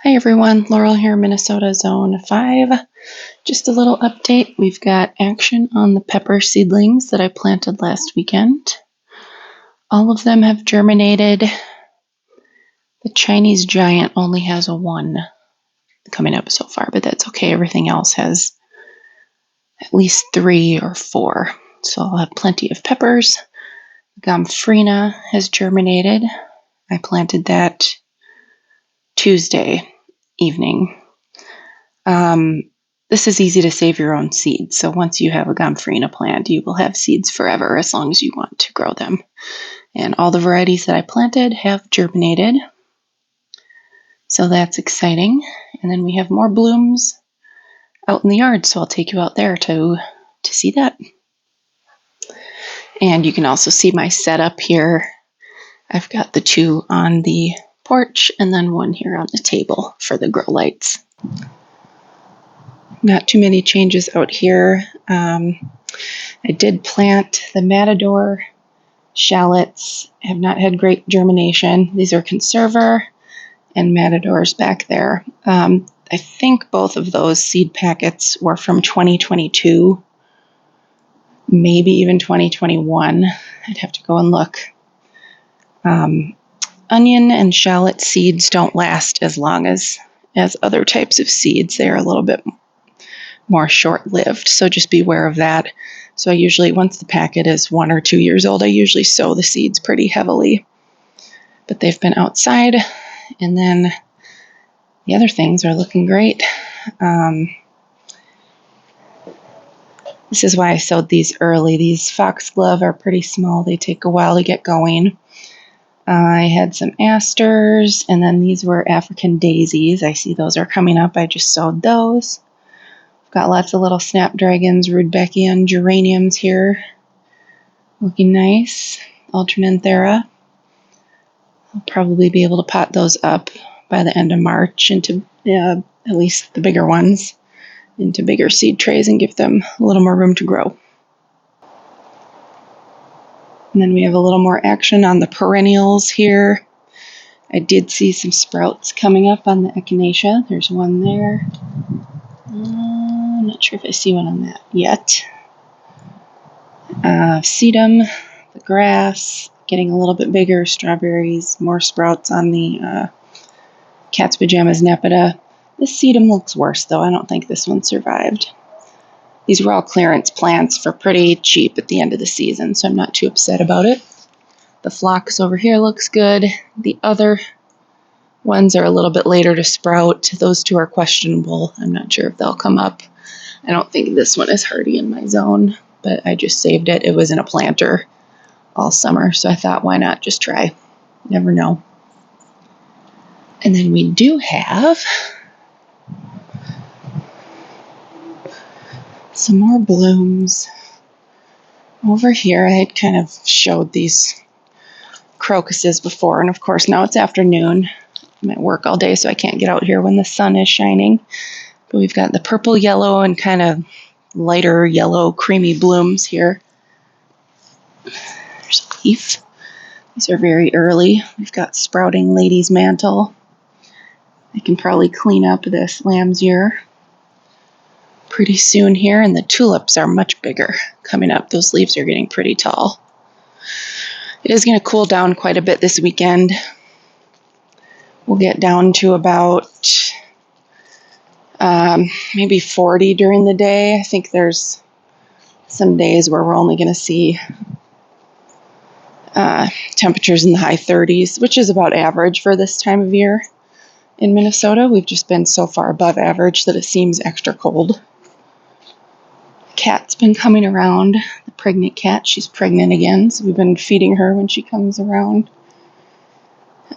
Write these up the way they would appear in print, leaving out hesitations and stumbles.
Hi everyone, Laurel here, Minnesota Zone 5. Just a little update. We've got action on the pepper seedlings that I planted last weekend. All of them have germinated. The Chinese giant only has a 1 coming up so far, but that's okay. Everything else has at least 3 or 4. So I'll have plenty of peppers. Gomphrena has germinated. I planted that Tuesday evening. This is easy to save your own seeds. So once you have a Gomphrena plant, you will have seeds forever as long as you want to grow them. And all the varieties that I planted have germinated. So that's exciting. And then we have more blooms out in the yard. So I'll take you out there to see that. And you can also see my setup here. I've got the 2 on the porch and then 1 here on the table for the grow lights. Not too many changes out here. I did plant the Matador shallots. Have not had great germination. These are Conserver and Matadors back there. I think both of those seed packets were from 2022, maybe even 2021. I'd have to go and look. Onion and shallot seeds don't last as long as other types of seeds. They are a little bit more short-lived, so just beware of that. So I usually, once the packet is 1 or 2 years old, I usually sow the seeds pretty heavily. But they've been outside, and then the other things are looking great. This is why I sowed these early. These foxglove are pretty small. They take a while to get going. I had some asters, and then these were African daisies. I see those are coming up. I just sowed those. Got lots of little snapdragons, rudbeckian geraniums here. Looking nice. Alternanthera. I'll probably be able to pot those up by the end of March into, at least the bigger ones, into bigger seed trays and give them a little more room to grow. And then we have a little more action on the perennials here. I did see some sprouts coming up on the echinacea. There's one there. I'm not sure if I see one on that yet. Sedum, the grass, getting a little bit bigger. Strawberries, more sprouts on the cat's pajamas nepeta. This sedum looks worse, though. I don't think this one survived. These were all clearance plants for pretty cheap at the end of the season, so I'm not too upset about it. The phlox over here looks good. The other ones are a little bit later to sprout. Those 2 are questionable. I'm not sure if they'll come up. I don't think this one is hardy in my zone, but I just saved it. It was in a planter all summer, so I thought, why not just try? Never know. And then we do have some more blooms over here. I had kind of showed these crocuses before, and of course now it's afternoon. I'm at work all day, so I can't get out here when the sun is shining. But we've got the purple yellow and kind of lighter yellow creamy blooms here. There's a leaf. These are very early. We've got sprouting lady's mantle. I can probably clean up this lamb's ear pretty soon here, and the tulips are much bigger coming up. Those leaves are getting pretty tall. It is going to cool down quite a bit this weekend. We'll get down to about maybe 40 during the day. I think there's some days where we're only going to see temperatures in the high 30s, which is about average for this time of year in Minnesota. We've just been so far above average that it seems extra cold. Cat's been coming around. The pregnant cat, she's pregnant again, so we've been feeding her when she comes around.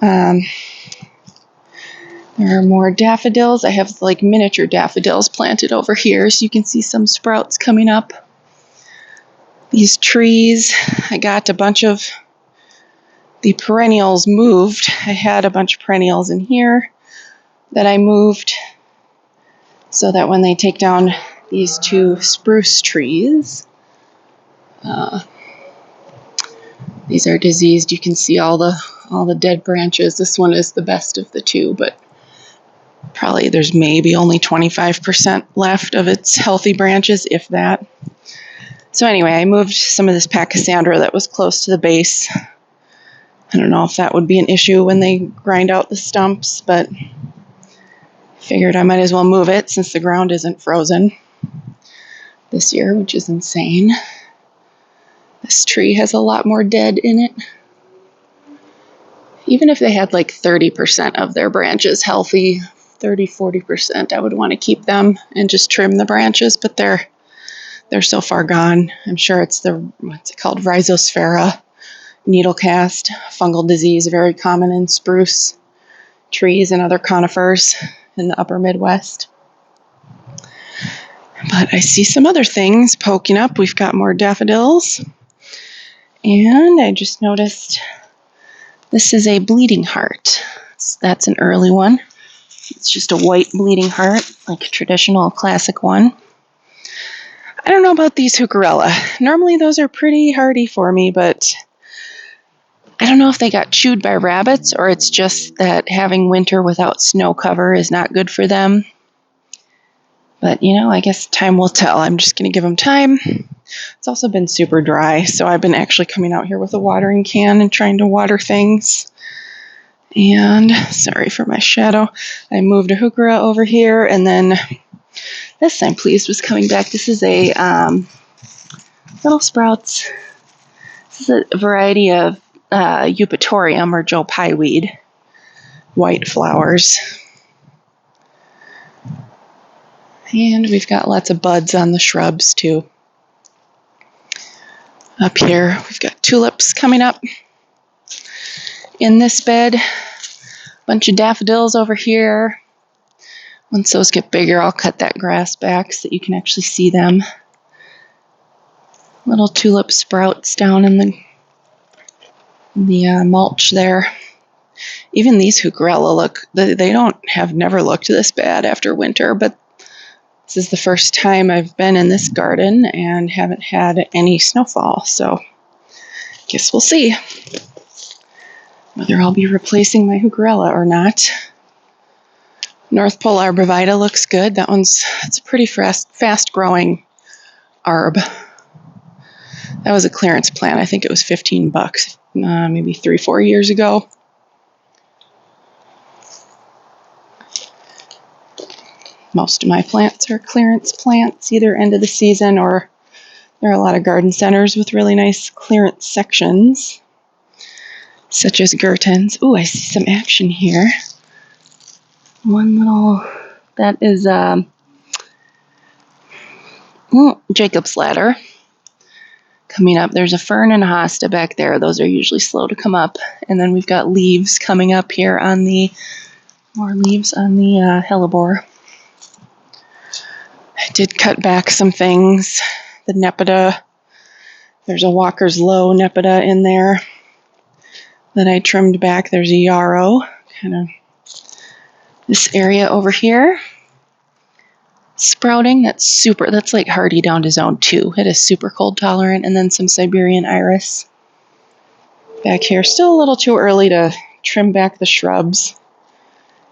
There are more daffodils. I have like miniature daffodils planted over here, so you can see some sprouts coming up. These trees, I got a bunch of the perennials moved. I had a bunch of perennials in here that I moved so that when they take down these 2 spruce trees, these are diseased. You can see all the dead branches. This one is the best of the 2, but Probably there's maybe only 25% left of its healthy branches, if that. So anyway, I moved some of this Pachysandra that was close to the base. I don't know if that would be an issue when they grind out the stumps, but figured I might as well move it since the ground isn't frozen this year, which is insane. This tree has a lot more dead in it. Even if they had like 30% of their branches healthy, 30-40%, I would want to keep them and just trim the branches, but they're so far gone. I'm sure it's the, what's it called, Rhizosphaera needlecast, fungal disease, very common in spruce trees and other conifers in the upper Midwest. But I see some other things poking up. We've got more daffodils. And I just noticed this is a bleeding heart. That's an early one. It's just a white bleeding heart, like a traditional classic one. I don't know about these heucherella. Normally those are pretty hardy for me, but I don't know if they got chewed by rabbits or it's just that having winter without snow cover is not good for them. But, I guess time will tell. I'm just going to give them time. It's also been super dry, so I've been actually coming out here with a watering can and trying to water things. And, sorry for my shadow, I moved a heuchera over here, and then this I'm pleased was coming back. This is a little sprouts. This is a variety of eupatorium or Joe Pye weed, white flowers. And we've got lots of buds on the shrubs too. Up here, we've got tulips coming up in this bed. Bunch of daffodils over here. Once those get bigger, I'll cut that grass back so that you can actually see them. Little tulip sprouts down in the mulch there. Even these heucherella have never looked this bad after winter, but this is the first time I've been in this garden and haven't had any snowfall, so guess we'll see whether I'll be replacing my heucherella or not. North Pole arborvita looks good. It's a pretty fast growing arb. That was a clearance plant. I think it was $15, maybe 3-4 years ago. Most of my plants are clearance plants, either end of the season or there are a lot of garden centers with really nice clearance sections, such as Gertens. Ooh, I see some action here. That is Jacob's ladder coming up. There's a fern and a hosta back there. Those are usually slow to come up. And then we've got leaves coming up here more leaves on the hellebore. I did cut back some things. The Nepeta, there's a Walker's Low Nepeta in there that I trimmed back. There's a yarrow, kind of this area over here. Sprouting, that's like hardy down to zone 2. It is super cold tolerant. And then some Siberian iris back here. Still a little too early to trim back the shrubs.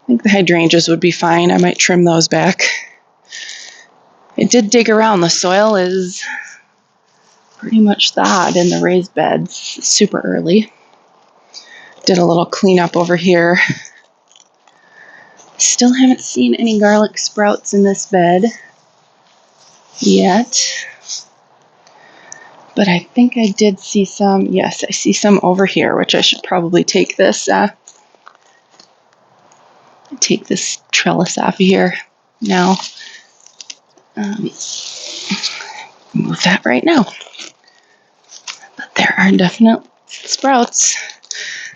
I think the hydrangeas would be fine. I might trim those back. It did dig around. The soil is pretty much thawed in the raised beds. Super early. Did a little cleanup over here. Still haven't seen any garlic sprouts in this bed yet. But I think I did see some. Yes, I see some over here, which I should probably take this trellis off of here now. Move that right now. But there are definite sprouts.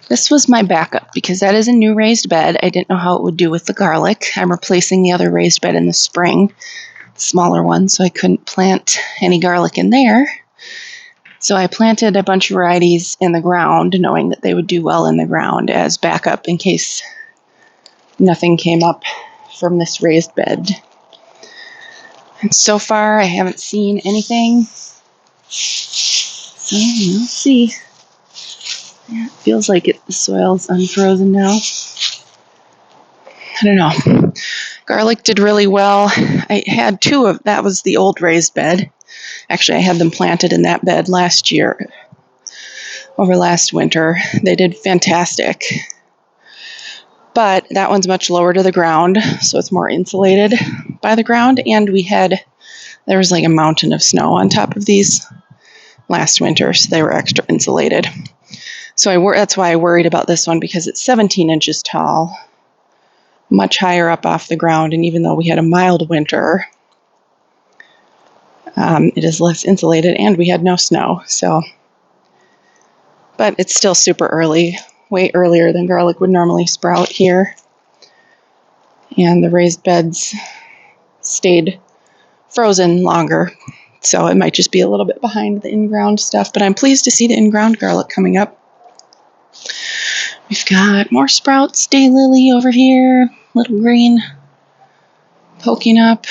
This was my backup because that is a new raised bed. I didn't know how it would do with the garlic. I'm replacing the other raised bed in the spring, smaller one, so I couldn't plant any garlic in there. So I planted a bunch of varieties in the ground, knowing that they would do well in the ground as backup in case nothing came up from this raised bed. And so far, I haven't seen anything. So we'll see. Yeah, it feels like the soil's unfrozen now. I don't know. Garlic did really well. I had two of, that was the old raised bed. Actually, I had them planted in that bed last year, over last winter. They did fantastic. But that one's much lower to the ground, so it's more insulated by the ground. And there was like a mountain of snow on top of these last winter, so they were extra insulated. So that's why I worried about this one, because it's 17 inches tall, much higher up off the ground. And even though we had a mild winter, it is less insulated, and we had no snow. But it's still super early, way earlier than garlic would normally sprout here. And the raised beds stayed frozen longer, so it might just be a little bit behind the in-ground stuff. But I'm pleased to see the in-ground garlic coming up. We've got more sprouts, daylily over here, little green, poking up.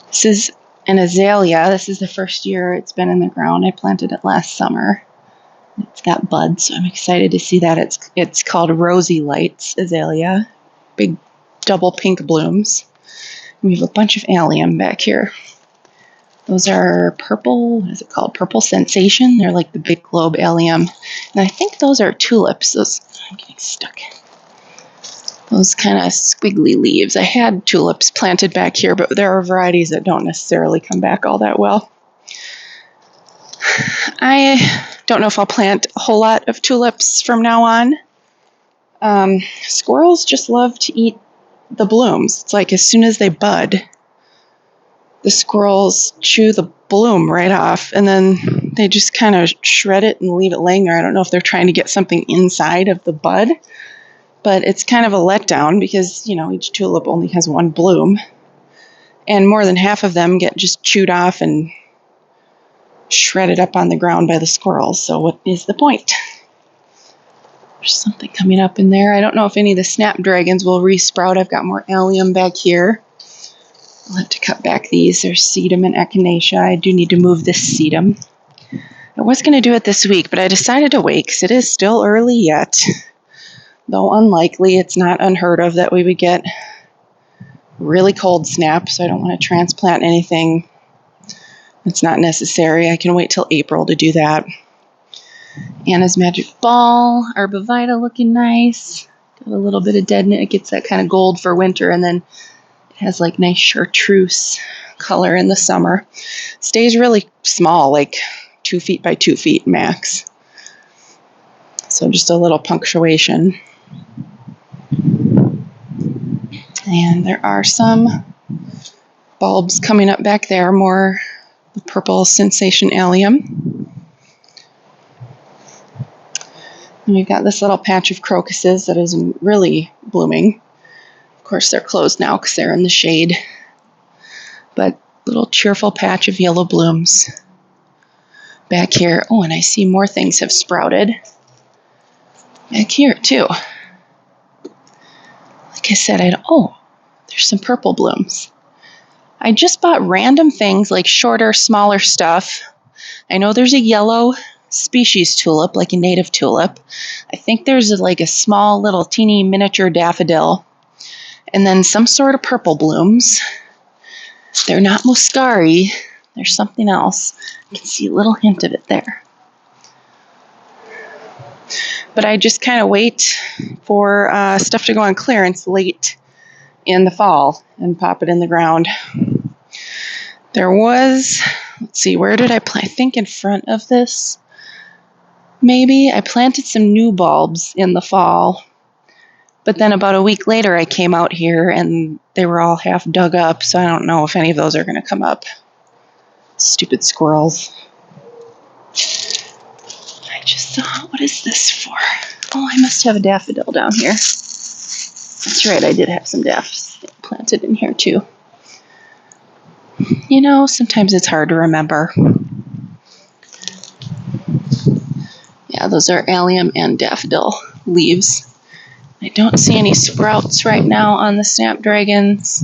This is an azalea. This is the first year it's been in the ground. I planted it last summer. It's got buds, so I'm excited to see that. It's called Rosy Lights azalea. Big double pink blooms. We have a bunch of allium back here. Those are purple, what is it called? Purple Sensation. They're like the big globe allium. And I think those are tulips. I'm getting stuck. Those kind of squiggly leaves. I had tulips planted back here, but there are varieties that don't necessarily come back all that well. I don't know if I'll plant a whole lot of tulips from now on. Squirrels just love to eat the blooms. It's like as soon as they bud, the squirrels chew the bloom right off, and then they just kind of shred it and leave it laying there. I don't know if they're trying to get something inside of the bud, but it's kind of a letdown because, each tulip only has one bloom, and more than half of them get just chewed off and shredded up on the ground by the squirrels. So what is the point? There's something coming up in there. I don't know if any of the snapdragons will re-sprout. I've got more allium back here. I'll have to cut back these. There's sedum and echinacea. I do need to move this sedum. I was going to do it this week, but I decided to wait because it is still early yet. Though unlikely, it's not unheard of that we would get really cold snaps, so I don't want to transplant anything that's not necessary. I can wait till April to do that. Anna's Magic Ball, Arbovita looking nice. Got a little bit of deadness. It gets that kind of gold for winter, and then it has like nice chartreuse color in the summer. Stays really small, like 2 feet by 2 feet max. So just a little punctuation. And there are some bulbs coming up back there, more the purple Sensation allium. And we've got this little patch of crocuses that is really blooming. Of course, they're closed now because they're in the shade. But little cheerful patch of yellow blooms back here. Oh, and I see more things have sprouted back here too. Like I said, there's some purple blooms. I just bought random things like shorter, smaller stuff. I know there's a yellow species tulip, like a native tulip. I think there's a small little teeny miniature daffodil. And then some sort of purple blooms. They're not muscari. There's something else. You can see a little hint of it there. But I just kind of wait for stuff to go on clearance late in the fall and pop it in the ground. There was, let's see, where did I plant? I think in front of this, maybe. I planted some new bulbs in the fall. But then about a week later, I came out here and they were all half dug up, so I don't know if any of those are going to come up. Stupid squirrels. I just thought, what is this for? Oh, I must have a daffodil down here. That's right, I did have some daffs planted in here too. Sometimes it's hard to remember. Yeah, those are allium and daffodil leaves. I don't see any sprouts right now on the snapdragons,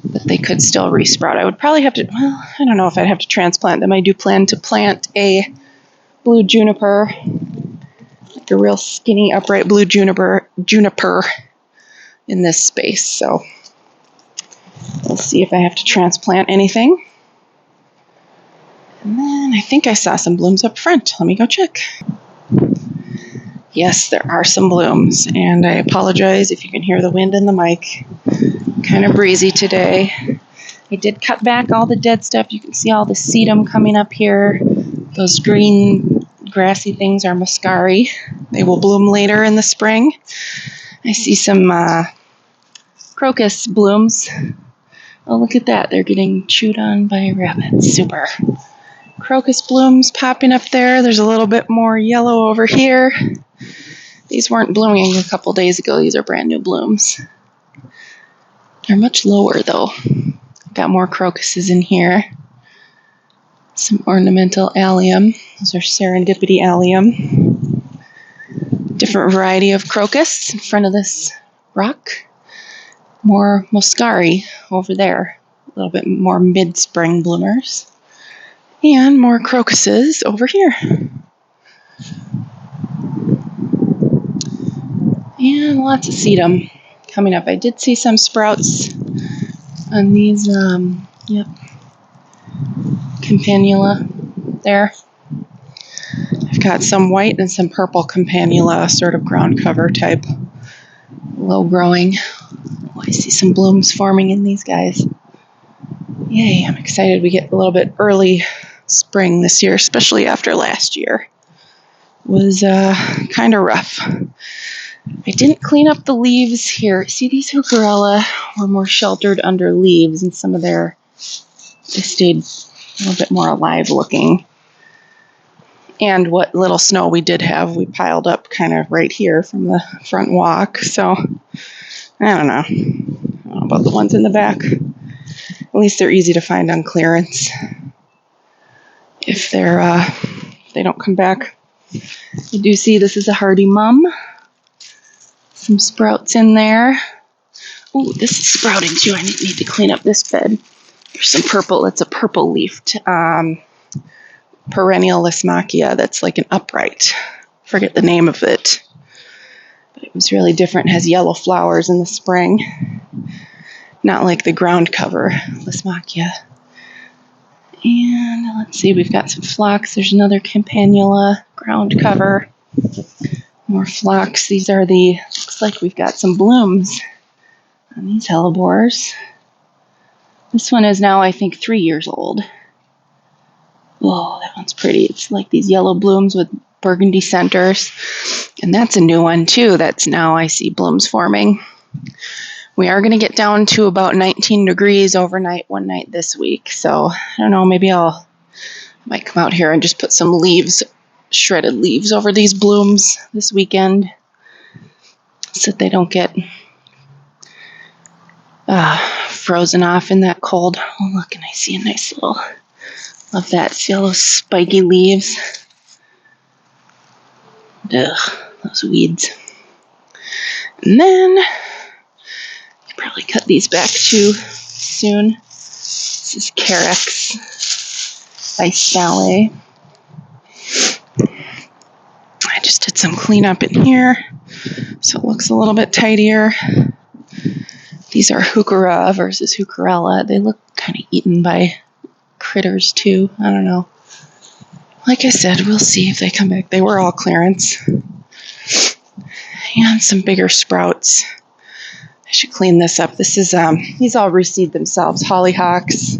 but they could still re-sprout. I would probably have to, I don't know if I'd have to transplant them. I do plan to plant a blue juniper, like a real skinny, upright blue juniper in this space. So we'll see if I have to transplant anything. And then I think I saw some blooms up front. Let me go check. Yes, there are some blooms, and I apologize if you can hear the wind in the mic. Kind of breezy today. I did cut back all the dead stuff. You can see all the sedum coming up here. Those green grassy things are muscari. They will bloom later in the spring. I see some crocus blooms. Oh, look at that. They're getting chewed on by rabbits. Super. Crocus blooms popping up there. There's a little bit more yellow over here. These weren't blooming a couple days ago. These are brand new blooms. They're much lower though. Got more crocuses in here. Some ornamental allium. Those are serendipity allium. Different variety of crocus in front of this rock. More muscari over there. A little bit more mid-spring bloomers. And more crocuses over here. And lots of sedum coming up. I did see some sprouts on these, campanula there. I've got some white and some purple campanula, sort of ground cover type, low growing. Oh, I see some blooms forming in these guys. Yay, I'm excited we get a little bit early spring this year, especially after last year. It was kind of rough. I didn't clean up the leaves here. See, these heucherella were more sheltered under leaves, and some of they stayed a little bit more alive looking. And what little snow we did have, we piled up kind of right here from the front walk. So, I don't know about the ones in the back. At least they're easy to find on clearance. If they don't come back. You do see this is a hardy mum. Some sprouts in there. Oh, this is sprouting too. I need to clean up this bed. There's some purple. It's a purple leafed perennial Lismachia that's like an upright. Forget the name of it. But it was really different. It has yellow flowers in the spring. Not like the ground cover Lismachia. And let's see, we've got some phlox. There's another campanula ground cover. More phlox. These are looks like we've got some blooms on these hellebores. This one is now, I think, 3 years old. Whoa, that one's pretty. It's like these yellow blooms with burgundy centers. And that's a new one, too. That's now I see blooms forming. We are going to get down to about 19 degrees overnight one night this week. So, I don't know, maybe I might come out here and just put some leaves, shredded leaves over these blooms this weekend so that they don't get frozen off in that cold. Oh, look, and I see a nice little, love that. See all those spiky leaves? Ugh, those weeds. And then, you probably cut these back too soon. This is Carex Ice Ballet. I just did some cleanup in here, so it looks a little bit tidier. These are heuchera versus heucherella. They look kind of eaten by critters too. I don't know. Like I said, we'll see if they come back. They were all clearance. And some bigger sprouts. I should clean this up. This is, these all reseed themselves. Hollyhocks.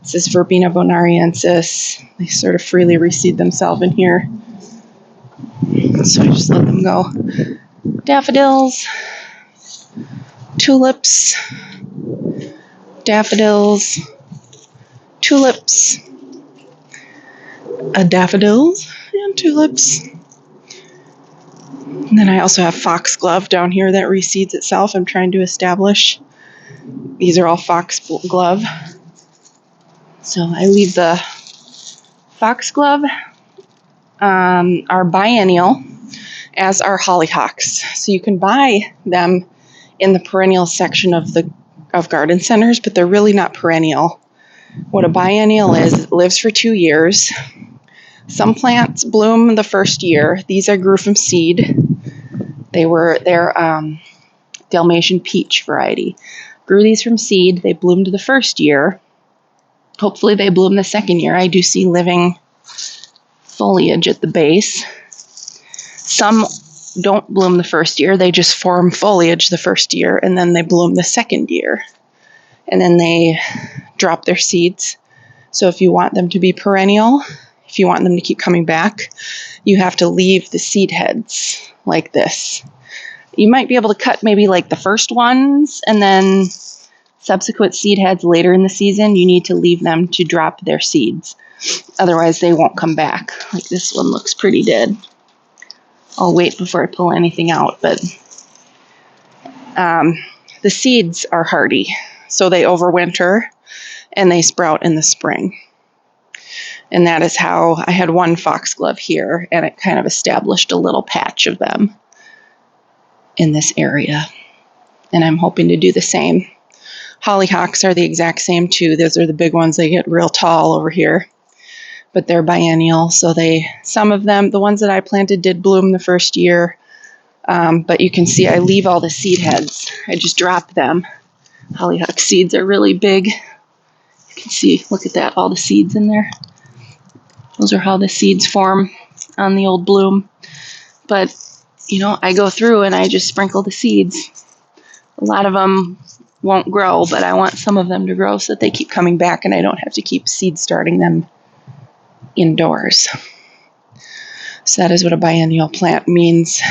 This is Verbena bonariensis. They sort of freely reseed themselves in here. So I just let them go. Daffodils. Tulips. Daffodils. Tulips. Daffodils and tulips. And then I also have foxglove down here that reseeds itself. I'm trying to establish. These are all foxglove. So I leave the foxglove, our biennial, as our hollyhocks. So you can buy them in the perennial section of garden centers, but they're really not perennial. What a biennial is, it lives for 2 years. Some plants bloom the first year. These I grew from seed. They're Dalmatian peach variety. Grew these from seed. They bloomed the first year. Hopefully they bloom the second year. I do see living foliage at the base. Some don't bloom the first year. They just form foliage the first year, and then they bloom the second year. And then they drop their seeds. So if you want them to be perennial, if you want them to keep coming back, you have to leave the seed heads like this. You might be able to cut maybe like the first ones, and then subsequent seed heads later in the season, you need to leave them to drop their seeds. Otherwise, they won't come back. Like this one looks pretty dead. I'll wait before I pull anything out, but the seeds are hardy. So they overwinter and they sprout in the spring. And that is how I had one foxglove here, and it kind of established a little patch of them in this area. And I'm hoping to do the same. Hollyhocks are the exact same too. Those are the big ones. They get real tall over here, but they're biennial. So some of them, the ones that I planted did bloom the first year. But you can see I leave all the seed heads. I just drop them. Hollyhock seeds are really big. You can see, look at that, all the seeds in there. Those are how the seeds form on the old bloom. But, I go through and I just sprinkle the seeds. A lot of them won't grow, but I want some of them to grow so that they keep coming back and I don't have to keep seed starting them indoors. So that is what a biennial plant means.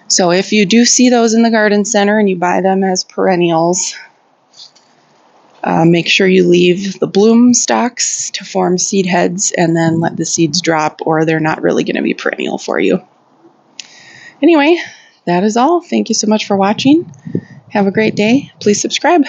So if you do see those in the garden center and you buy them as perennials, make sure you leave the bloom stalks to form seed heads and then let the seeds drop, or they're not really going to be perennial for you. Anyway, that is all. Thank you so much for watching. Have a great day. Please subscribe.